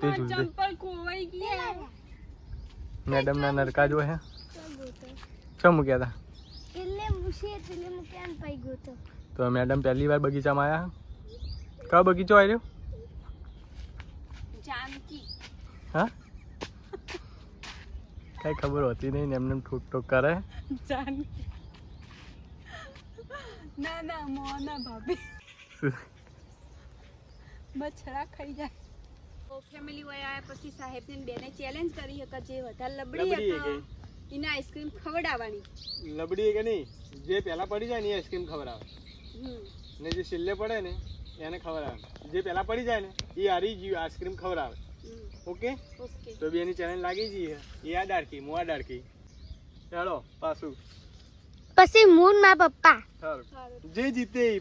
झूलते झूलते चंपल खोवाई गया मैडम ना नरका जो है क्या मूक्या था तो मैडम पहली बार बगीचा में आया कब बगीचो आयो जानकी हाँ कई खबर होती नहीं ने एमने ठोक ठोक करे जानकी ना ना मोना भाभी मच्छरा खाई जाए तो फैमिली वाला आया પછી સાહેબ ને બેને ચેલેન્જ કરી કે જે વધારે લબડી હતો એને આઈસ્ક્રીમ ખવડાવવાની લબડી કે નહીં જે પહેલા પડી જાય ને એ આઈસ્ક્રીમ ખવડાવે ને જે છેલ્લે પડે ને એને ખવડાવે જે પહેલા પડી જાય ને એ હારી ગયું આઈસ્ક્રીમ ખવડાવે ઓકે ઓકે તો બેની ચેલેન્જ લાગી ગઈ છે એ આ ડાળકી મો આ ડાળકી ચાલો પાછું પછી મૂન માં પપ્પા સારું જે જીતે એ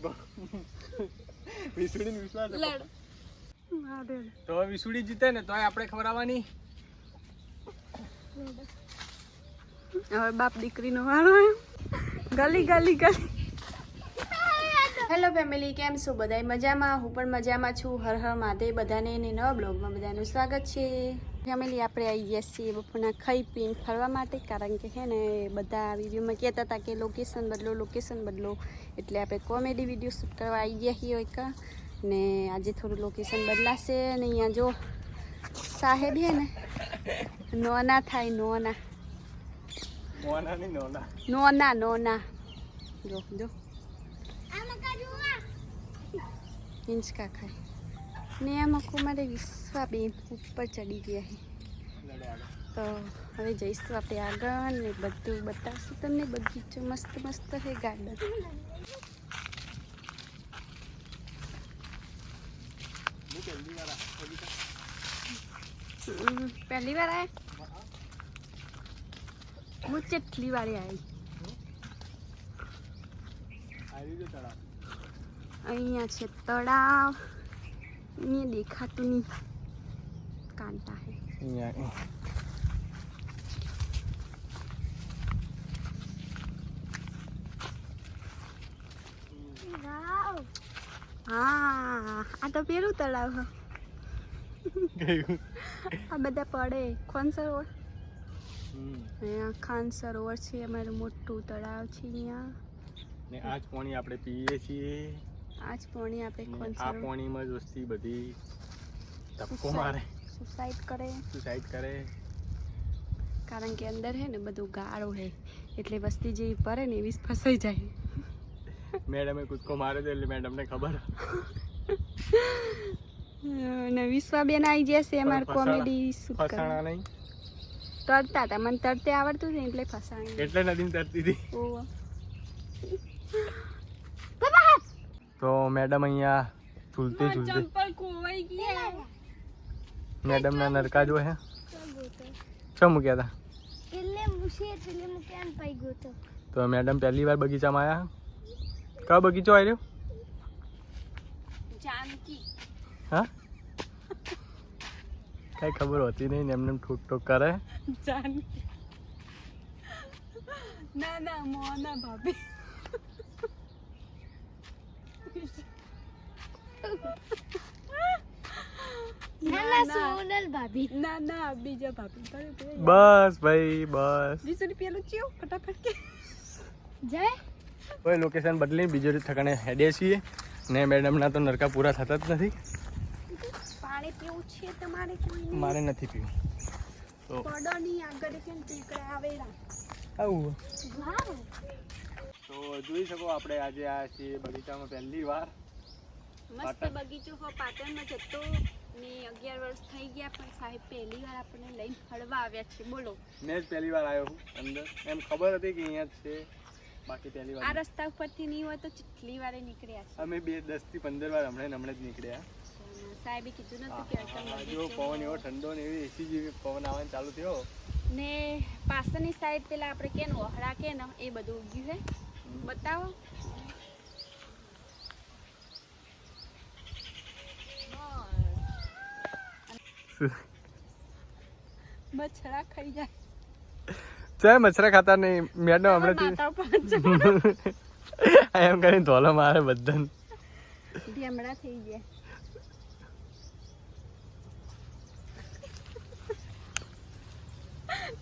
વિસુડી વિશ્વાસ લડ તો વિસુડી જીતે ને તો આપણે ખવડાવવાની હવે બાપ દીકરીનો વારો ગલી ગલી ગલી હેલો ફેમિલી કેમ છો બધાય મજામાં હું પણ મજામાં છું હર હર મહાદેવ બધાને ને નવા બ્લોગમાં બધાનું સ્વાગત છે ફેમિલી આપણે આવી ગયા છીએ બપોરના ખાઈ પીને ફરવા માટે કારણ કે છે ને બધા વિડીયોમાં કહેતા હતા કે લોકેશન બદલો એટલે આપણે કોમેડી વિડીયો શૂટ કરવા આવી ગયા છીએ એક ને આજે થોડું લોકેશન બદલાશે ને અહીંયા જો સાહેબ છે ને નોના થાય નોના જો જો હિંચકા ખાય ને એમાં કુમારે વિશ્વાબેન ઉપર ચડી ગયા છે તો હવે જઈશું આપણે આગળ ને બધું બતાવશું તમને બગીચો મસ્ત મસ્ત છે ગાર્ડન પહેલી વાર આયા હું કેટલી વારે આવી અહીંયા છે તળાવ અહીંયા દેખાતું નહીં કાંટા હે હા આ તો પેલું તળાવ હ આ બધા પડે ખાન સરોવર અહીંયા ખાન સરોવર છે અમારું મોટું તળાવ છે અહીંયા ને આજ પાણી આપણે પીએ છીએ આજ પાણી આપણે ખાન આ પાણીમાં જ વસ્તી બધી ધક્કો મારે સુસાઇડ કરે કારણ કે અંદર હે ને બધું ગાળો હે એટલે વસ્તી જેવી પડે ને એવી ફસાઈ જાય મેડમે કૂદકો મારે તો એટલે મેડમને ખબર ને વિશ્વાબેન આવી જશે અમાર કોમેડી શૂટ ફસાણા નહીં તરતા હતા મને તરતે આવડતું ને એટલે ફસાણી એટલે નદીમાં તરતી હતી ઓહ તો મેડમ અહીંયા ઝૂલતે ઝૂલતે ચંપલ ખોવાઈ ગયા મેડમ ના નરકા જો હે શું મૂક્યા હતા તો મેડમ પહેલી વાર બગીચામાં આયા કયો બગીચો આવ્યો जानकी हाँ कई खबर होती नहीं ने एमने ठोक ठोक करे जानकी ना ना मोना भाभी સોનલ ભાભી ના ના બીજા ભાભી बस भाई बस બીજું પેલું ચિયો ફટાફટ કે જય ओए लोकेशन बदली बीजे ठिकाने हेडे छीए ने मैडम ना तो नरका पूरा थता ज नहीं પાણી પીવું છે તમારે કોઈ मारे नहीं पीવું तो પડોની આગળ કેમ ટીકડા આવેલા આવું વાવ તો જોઈ શકો આપણે આજે આ છીએ બગીચામાં પહેલી વાર મસ્ત બગીચો હો પાટણમાં જતો ને 11 વર્ષ થઈ ગયા પણ સાહેબ પહેલી વાર આપણને લઈને ફરવા આવ્યા છે બોલો मैं જ પહેલી વાર આવ્યો હું અંદર એમ ખબર હતી કે અહીંયા જ છે બાકી પહેલી વાર આ રસ્તા ઉપરથી નહીં હોય તો કેટલી વારે નીકળ્યા છે અમે 10 થી 15 વાર હમણાં જ નીકળ્યા સાહેબે કીધું નતું કે જો પવન એવો ઠંડો ને એવી એસી જેવી પવન આવવાનું ચાલુ થયો ને પાછળની સાઈડ પેલા આપણે કે ઓહળા કે ને એ બધું ઉગ્યું છે બતાવો મચ્છરા ખાઈ જાય ચાલ મચ્છરા ખાતા નહીં મેડમ હમણાં એમ કરીને ધોલો મારે બધાને ધેમડા થઈ ગયા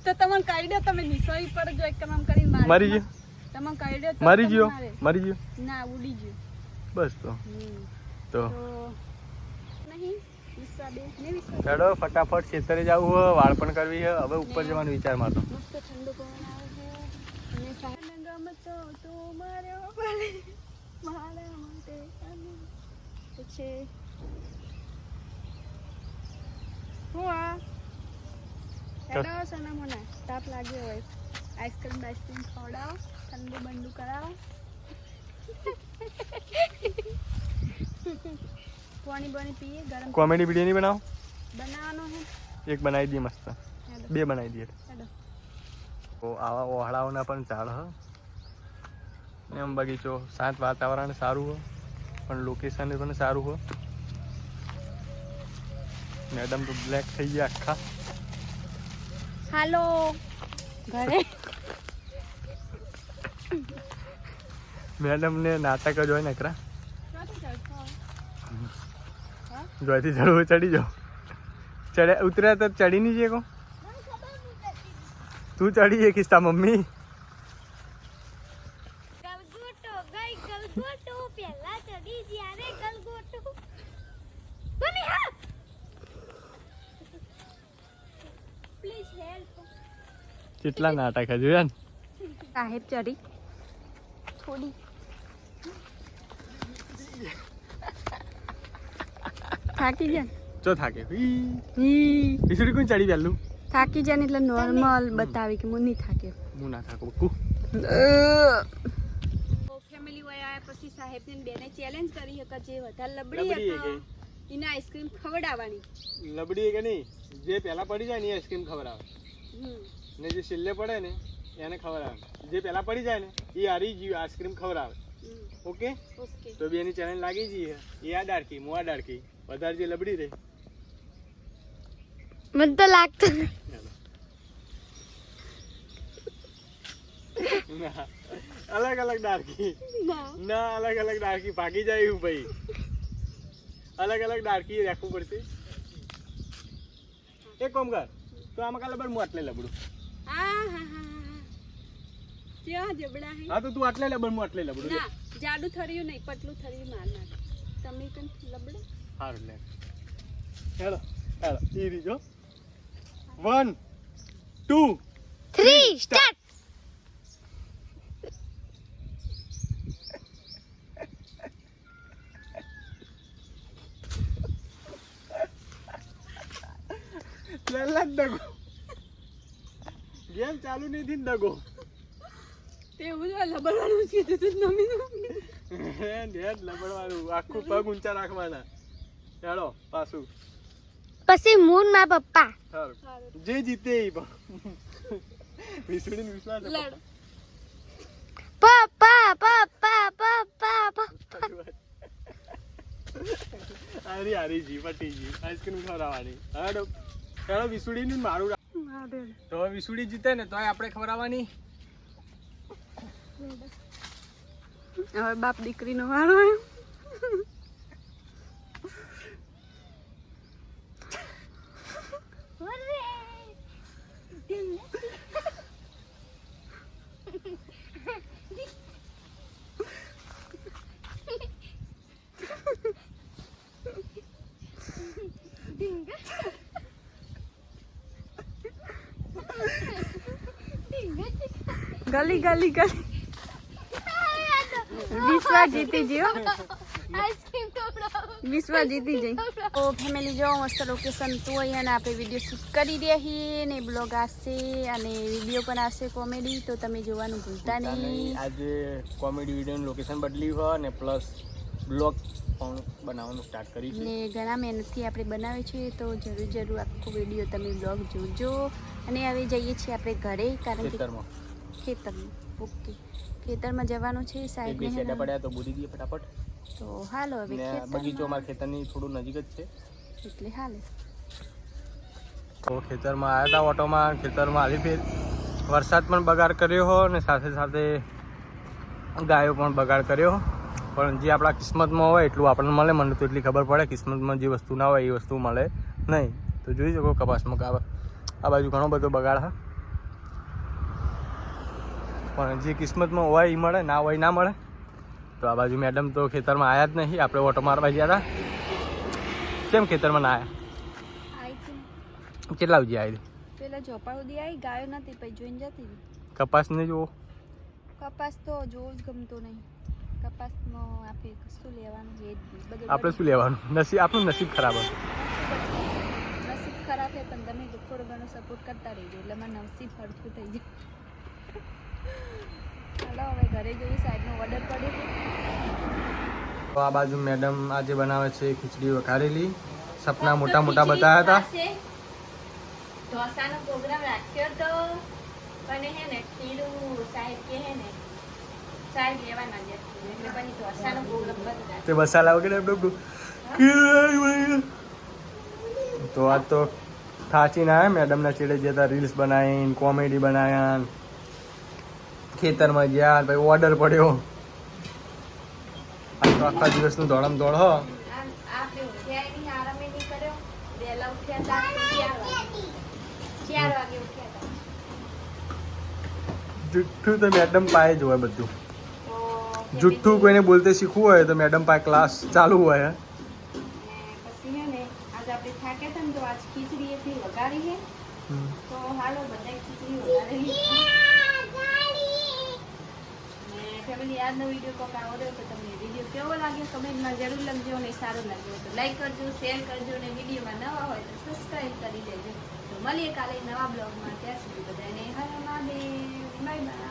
તો તમને કહી દો તમે નિસોઈ પર જો એક કામ કરીને મારે મરી ગયો તમને કહી દો તો મરી ગયો મારે. મરી ગયો ના ઉડી ગયો બસ તો તો નહીં વિશ્વા બે ને વિશ્વા ચડો ફટાફટ ખેતરે જવું હોય વાળ પણ કરવી છે હવે ઉપર જવાનો વિચાર મારતો મસ્ત ઠંડુ પવન આવે છે અને સાને ગમતો તો મારો ભલે મારા માટે અને પછી હુઆ હેલો સના મોના તાપ લાગ્યો હોય આઈસ્ક્રીમ બાઈસ્ક્રીમ ખવડાવો ઠંડુ બંડુ કરાવો પાણી બની પીએ ગરમ કોમેડી વિડીયો નહીં બનાવો બનાવવાનો છે એક બનાવી દઈએ મસ્ત હેલો બે બનાવી દઈએ હેલો તો આવા ઓહળાઓના પણ ઝાડ હ એમ બગીચો શાંત વાતાવરણ સારું હોય પણ લોકેશન પણ સારું હોય મેડમ તો બ્લેક થઈ ગયા આખા હાલો ઘરે મેડમ ને નાટક જ હોય ને એકરા જોઈથી ચડવું ચડી જાઓ ચડે ઉતર્યા તો ચડી નહીં જઈએ કો તું ચડી જઈએ કિસ્તા મમ્મી ગલગોટો ગઈ ગલગોટો પહેલા ચડી જ્યારે ગલગોટો મમ્મી હા પ્લીઝ હેલ્પ કેટલા નાટક હજુ યાર સાહેબ ચડી થોડી થાકી જાય ચો થાકે હી વિસુડી કોણ ચડી પહેલું થાકી જાય ને એટલે નોર્મલ બતાવી કે હું નહીં થાકે હું ના થાકું બક્કુ ફેમિલી હોય આયા પછી સાહેબને બેને ચેલેન્જ કરી કે જે વધારે લબડી લબડી હતા કે? એને આઈસ્ક્રીમ ખવડાવવાની લબડી કે નહીં જે પહેલા પડી જાય ને એ આઈસ્ક્રીમ ખવડાવે ને જે છેલ્લે પડે ને એને ખવડાવે જે પહેલા પડી જાય ને એ હારી ગયું આઈસ્ક્રીમ ખવડાવે ઓકે ઓકે તો બે એની ચેલેન્જ લાગી જઈએ એ આ ડાળકી હું આ ડાળકી વધારે જે લબડી રહે મને તો લાગતું ના અલગ અલગ ડાળકી ના ના અલગ અલગ ડાળકી ભાગી જાય એવું ભાઈ અલગ અલગ ડાળકી રાખવું પડશે એક કામ કર તો આમાં કાલે હું આટલે લબડું હા હા હા ત્યાં જબડા હે હા તો તું આટલે લબડ હું આટલે લબડું ના જાડું થર્યું નહીં પતલું થર્યું માર નાખ તમે કન લબડે સારું લે હેલો હેલો ઈ રીજો 1 2 3 સ્ટાર્ટ લેલા દગો ગેમ ચાલુ નહીં થી દગો તે એવું જ લબડવાનું છે તે તો નમી નેટ લબડવાનું આખું પગ ઊંચા રાખવાના હેલો પાછું પછી મૂન માં પપ્પા સારું જે જીતે એ પણ વિસુડી ને વિશ્વાસ છે લડ પપ્પા પપ્પા પપ્પા પપ્પા હારી હારી જી પટી જી આઈસ્ક્રીમ ખવડાવવાની હેડો હેડો વિસુડી નું મારું તો હવે વિસુડી જીતે ને તોય આપણે ખવડાવવાની હવે બાપ દીકરીનો વારો આવ્યો ગલી ગલી ગલી વિશ્વા જીતી ગયો આઈસ્ક્રીમ ખવડાવો વિશ્વા જીતી જઈ તો ફેમિલી જો મસ્ત લોકેશન તો અહીંયા આપણે વિડીયો શૂટ કરી રહ્યા છીએ ને બ્લોગ આવશે અને વિડીયો પણ આવશે કોમેડી તો તમે જોવાનું ભૂલતા નહીં આજે કોમેડી વિડીયોનું લોકેશન બદલ્યું હોય ને પ્લસ બ્લોગ પણ બનાવવાનું સ્ટાર્ટ કર્યું છે ને ઘણા મહેનતથી આપણે બનાવીએ છીએ તો જરૂર આખો વિડીયો તમે બ્લોગ જોજો અને હવે જઈએ છીએ આપણે ઘરે કારણ કે ખેતરમાં ઓકે ખેતરમાં જવાનું છે એક બે સાહેબને સેડા પડ્યા તો બોલી દઈએ ફટાફટ તો હાલો હવે ને બગીચો અમારા ખેતરની થોડું નજીક જ છે એટલે હાલે તો ખેતરમાં આવ્યા હતા ઓટોમાં ખેતરમાં આવી ફેર વરસાદ પણ બગાડ કર્યો હો અને સાથે સાથે ગાયો પણ બગાડ કર્યો પણ જે આપણા કિસ્મતમાં હોય એટલું આપણને મળે મને તો એટલી ખબર પડે કિસ્મતમાં જે વસ્તુ ના હોય એ વસ્તુ મળે નહીં તો જોઈ શકો કપાસમાં આ બાજુ ઘણો બધો બગાડ હા પણ જે કિસ્મતમાં હોય એ મળે, ના હોય ના મળે. તો આ બાજુ મેડમ તો ખેતરમાં આવ્યા જ નહીં. આપણે ઓટો મારવા ગયા હતા. કેમ ખેતરમાં ના આવ્યા? આવી હતી કેટલા સુધી આવી? પેલા ચોપા સુધી આવી, ગાયો નથી પછી જોઈને જતી હતી. કપાસને જુઓ, કપાસ તો જોવું જ ગમતો નહીં. કપાસમાં આપણે કશું લેવાનું છે જ નહીં. બધું આપણે શું લેવાનું? નસીબ, આપણું નસીબ ખરાબ હતું. નસીબ ખરાબ છે પણ તમે થોડો ઘણો સપોર્ટ કરતા રહેજો એટલે મારું નસીબ હરખું થઈ જાય. ચાલો હવે ઘરે જઈએ, સાહેબનો ઓર્ડર પડ્યો છે. તો આ બાજુ મેડમ આજે બનાવે છે ખીચડી વઘારેલી. સપના મોટા મોટા બતાવ્યા હતા. ઢોસાનો પ્રોગ્રામ રાખ્યો તો પણ હે ને ખીરું સાહેબ કે હે ને સાહેબ લેવાના છે એટલે પછી ઢોસાનો પ્રોગ્રામ બંધ. તે મસાલા વગેરે તો આ તો થાચી ના મેડમના ચેડે જતા રીલ્સ બનાવીને કોમેડી બનાવ્યા, ખેતરમાં ગયા, ભાઈ ઓર્ડર પડ્યો. આ તો આખા દિવસનું દોડમ દોડ હો. આપણે ઉઠ્યા નહીં, આરામ નહીં કર્યો. વહેલા ઉઠ્યા હતા 4 વાગે ઉઠ્યા હતા. જુઠ્ઠું તો મેડમ પાસે જ હોય બધું. તો જુઠ્ઠું કોઈને બોલતે શીખવું હોય તો મેડમ પાસે ક્લાસ ચાલુ હોય. ને પછી હે ને આજે આપણે થાક્યા હતા ને તો આજ ખીચડી એથી વઘારી છે. તો હાલો બધા ખીચડી વઘારેલી. ને ફેમિલી આજનો વિડીયો કોક આવો રહ્યો તો તમને વિડીયો કેવો લાગ્યો કમેન્ટમાં જરૂર લખજો, અને સારો લાગ્યો તો લાઈક કરજો, શેર કરજો, અને વિડીયોમાં નવા હોય તો સબસ્ક્રાઈબ કરી દેજો. તો મળીએ કાલે નવા બ્લોગમાં. ત્યાં સુધી બધાને હર મહાદેવ, બાય બાય.